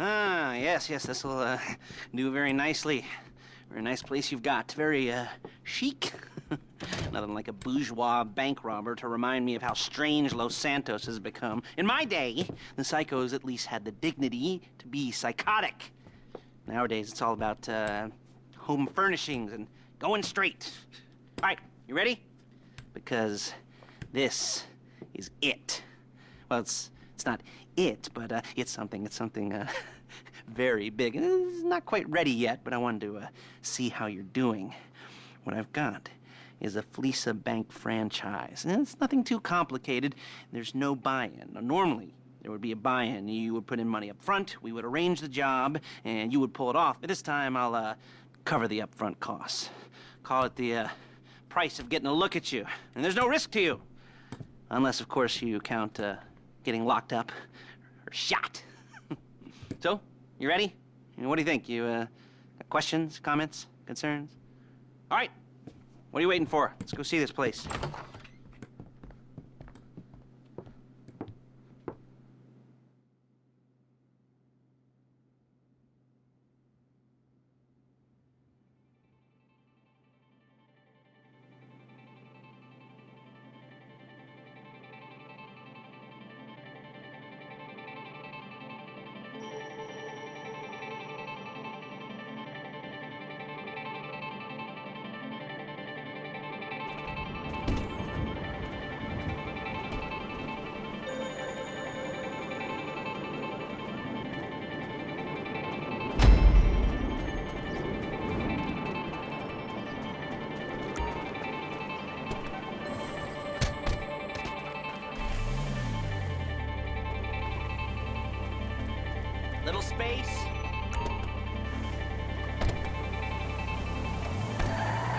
Ah, yes, this will do very nicely. Very nice place you've got. Very chic. Nothing like a bourgeois bank robber to remind me of how strange Los Santos has become. In my day, the psychos at least had the dignity to be psychotic. Nowadays, it's all about home furnishings and going straight. All right, you ready? Because this is it. Well, it's not it, but it's something very big. It's not quite ready yet, but I wanted to see how you're doing. What I've got is a Fleeca bank franchise. And it's nothing too complicated. There's no buy-in. Now, normally, there would be a buy-in. You would put in money up front, we would arrange the job, and you would pull it off. But this time, I'll cover the upfront costs. Call it the price of getting a look at you. And there's no risk to you. Unless, of course, you count getting locked up or shot. So, you ready? What do you think? You got questions, comments, concerns? All right. What are you waiting for? Let's go see this place. Little space.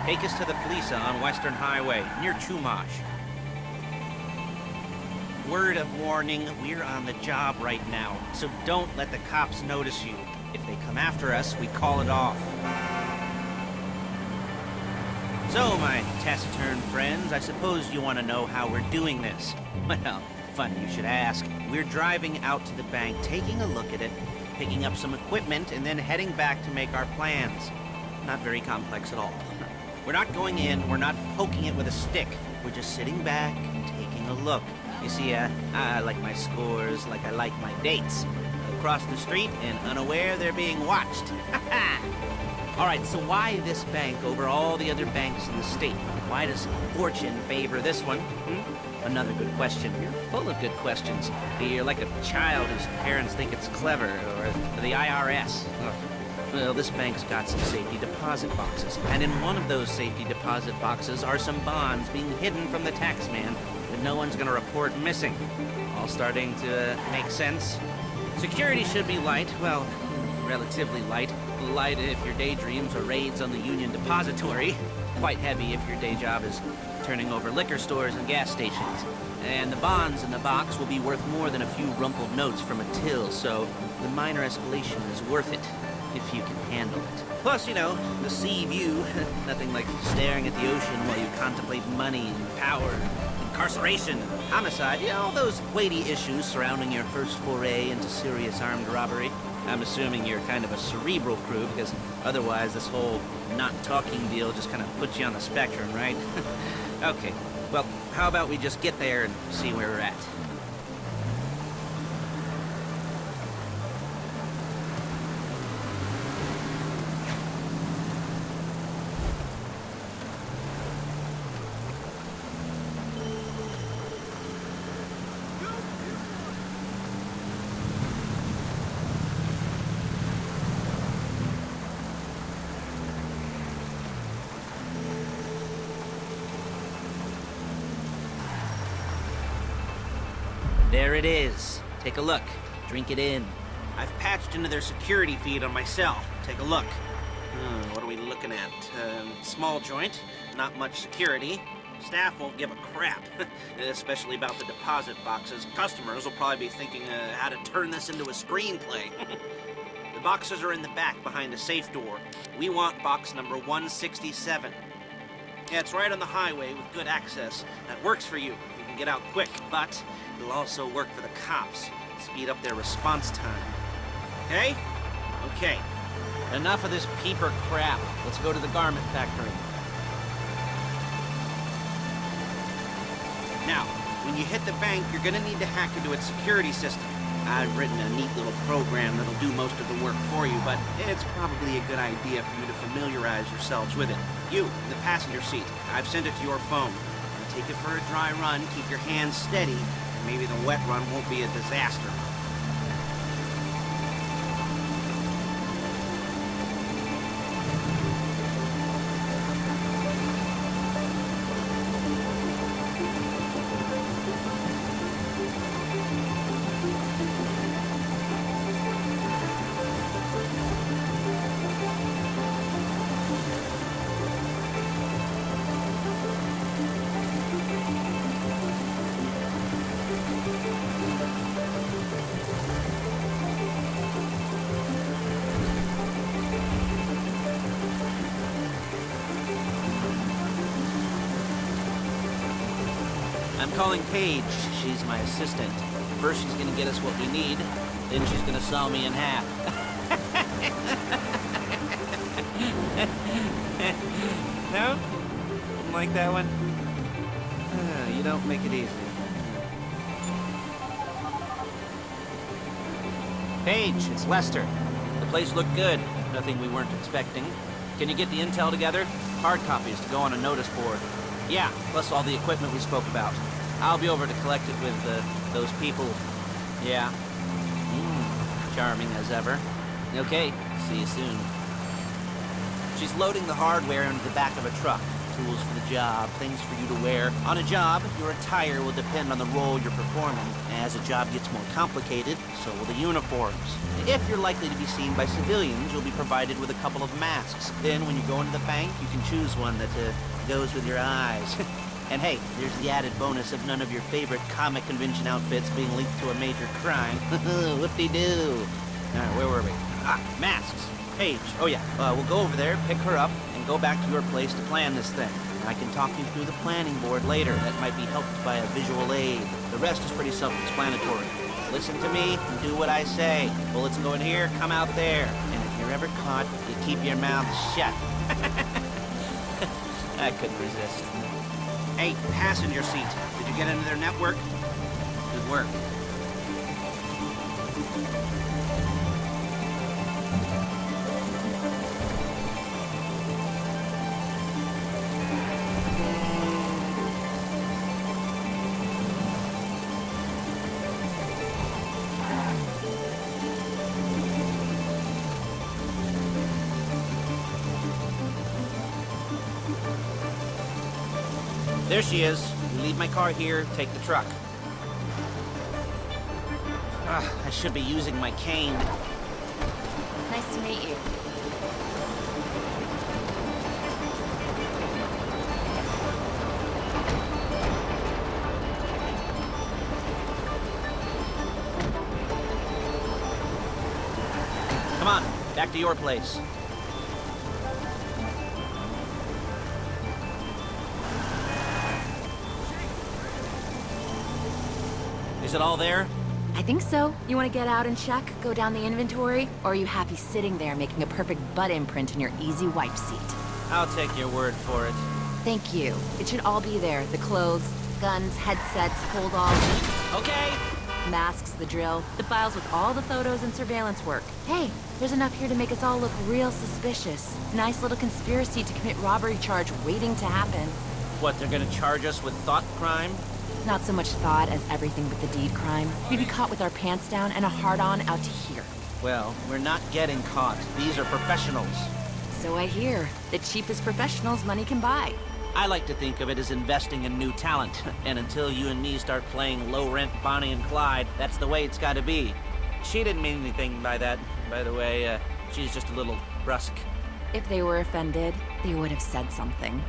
Take us to the Fleeca on Western Highway, near Chumash. Word of warning, we're on the job right now, so don't let the cops notice you. If they come after us, we call it off. So, my taciturn friends, I suppose you want to know how we're doing this. Well, funny you should ask. We're driving out to the bank, taking a look at it, picking up some equipment, and then heading back to make our plans. Not very complex at all. We're not going in, we're not poking it with a stick. We're just sitting back and taking a look. You see, I like my scores like I like my dates. Across the street and unaware they're being watched. All right, so why this bank over all the other banks in the state? Why does fortune favor this one? Another good question. You're full of good questions. You're like a child whose parents think it's clever, or the IRS. Well, this bank's got some safety deposit boxes, and in one of those safety deposit boxes are some bonds being hidden from the taxman that no one's gonna report missing. All starting to make sense? Security should be light, well, relatively light. Light if your daydreams are raids on the Union Depository. Quite heavy if your day job is turning over liquor stores and gas stations. And the bonds in the box will be worth more than a few rumpled notes from a till, so the minor escalation is worth it, if you can handle it. Plus, you know, the sea view. Nothing like staring at the ocean while you contemplate money and power, incarceration, homicide, you know, all those weighty issues surrounding your first foray into serious armed robbery. I'm assuming you're kind of a cerebral crew, because otherwise this whole not talking deal just kind of puts you on the spectrum, right? Okay, well, how about we just get there and see where we're at? There it is. Take a look. Drink it in. I've patched into their security feed on my cell. Take a look. What are we looking at? Small joint, not much security. Staff won't give a crap, especially about the deposit boxes. Customers will probably be thinking how to turn this into a screenplay. The boxes are in the back behind a safe door. We want box number 167. Yeah, it's right on the highway with good access. That works for you. You can get out quick, but it'll also work for the cops. Speed up their response time. Okay? Okay. Enough of this peeper crap. Let's go to the garment factory. Now, when you hit the bank, you're gonna need to hack into its security system. I've written a neat little program that'll do most of the work for you, but it's probably a good idea for you to familiarize yourselves with it. You, in the passenger seat, I've sent it to your phone. And take it for a dry run, keep your hands steady, and maybe the wet run won't be a disaster. I'm calling Paige. She's my assistant. First she's gonna get us what we need, then she's gonna saw me in half. No? Didn't like that one? You don't make it easy. Paige, it's Lester. The place looked good. Nothing we weren't expecting. Can you get the intel together? Hard copies to go on a notice board. Yeah, plus all the equipment we spoke about. I'll be over to collect it with those people. Yeah. Charming as ever. Okay, see you soon. She's loading the hardware into the back of a truck. Tools for the job, things for you to wear. On a job, your attire will depend on the role you're performing. As a job gets more complicated, so will the uniforms. If you're likely to be seen by civilians, you'll be provided with a couple of masks. Then when you go into the bank, you can choose one that goes with your eyes. And hey, there's the added bonus of none of your favorite comic convention outfits being linked to a major crime. Whoop-de-doo. Alright, where were we? Masks. Paige. Oh yeah, we'll go over there, pick her up, and go back to your place to plan this thing. I can talk you through the planning board later. That might be helped by a visual aid. The rest is pretty self-explanatory. Listen to me and do what I say. Bullets go in here, come out there. And if you're ever caught, you keep your mouth shut. I couldn't resist. Hey, passenger seat. Did you get into their network? Good work. There she is. You leave my car here, take the truck. I should be using my cane. Nice to meet you. Come on, back to your place. Is it all there? I think so. You want to get out and check, go down the inventory, or are you happy sitting there making a perfect butt imprint in your easy wipe seat? I'll take your word for it. Thank you. It should all be there. The clothes, guns, headsets, holdalls. Okay. Masks, the drill, the files with all the photos and surveillance work. Hey, there's enough here to make us all look real suspicious. Nice little conspiracy to commit robbery charge waiting to happen. What, they're gonna charge us with thought crime? Not so much thought as everything but the deed crime. We'd be caught with our pants down and a hard-on out to here. Well, we're not getting caught. These are professionals. So I hear. The cheapest professionals money can buy. I like to think of it as investing in new talent. And until you and me start playing low-rent Bonnie and Clyde, that's the way it's gotta be. She didn't mean anything by that, by the way. She's just a little brusque. If they were offended, they would have said something.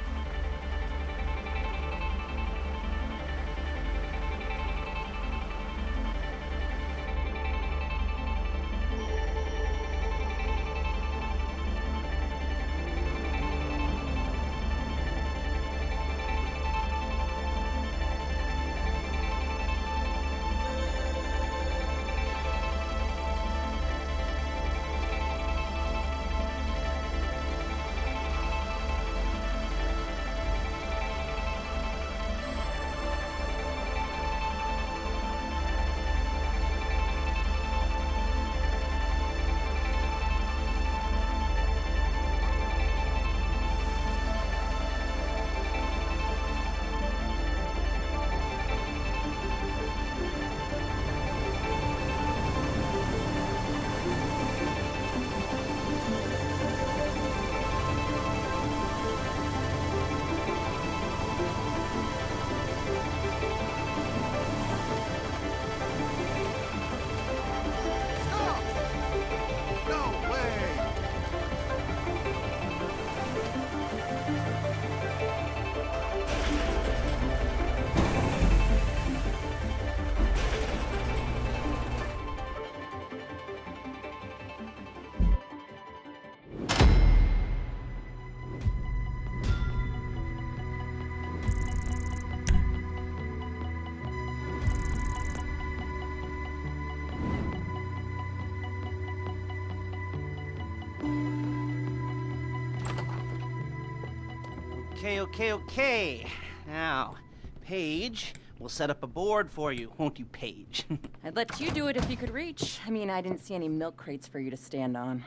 Okay. Now, Paige, we'll set up a board for you, won't you, Paige? I'd let you do it if you could reach. I mean, I didn't see any milk crates for you to stand on.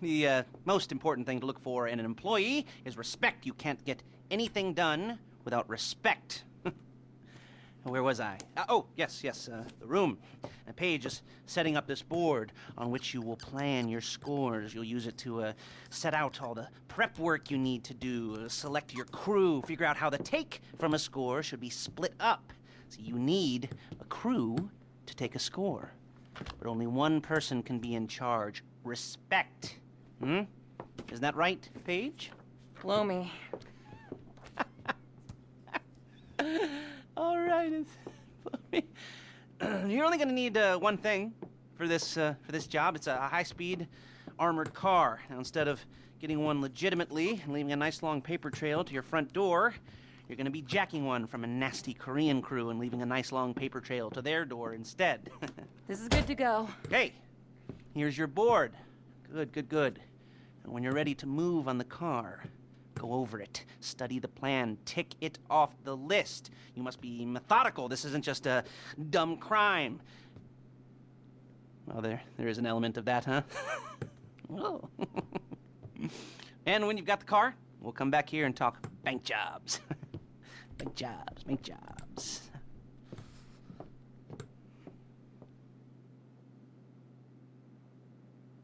The most important thing to look for in an employee is respect. You can't get anything done without respect. Where was I? Yes, the room. Paige is setting up this board on which you will plan your scores. You'll use it to set out all the prep work you need to do, select your crew, figure out how the take from a score should be split up. So you need a crew to take a score. But only one person can be in charge. Respect. Isn't that right, Paige? Blow me. All right, you're only going to need one thing for this job. It's a high-speed armored car. Now, instead of getting one legitimately and leaving a nice long paper trail to your front door, you're going to be jacking one from a nasty Korean crew and leaving a nice long paper trail to their door instead. This is good to go. Okay, here's your board. Good. And when you're ready to move on the car, go over it, study the plan, tick it off the list. You must be methodical. This isn't just a dumb crime. Well, there is an element of that, huh? Oh. And when you've got the car, we'll come back here and talk bank jobs. Bank jobs.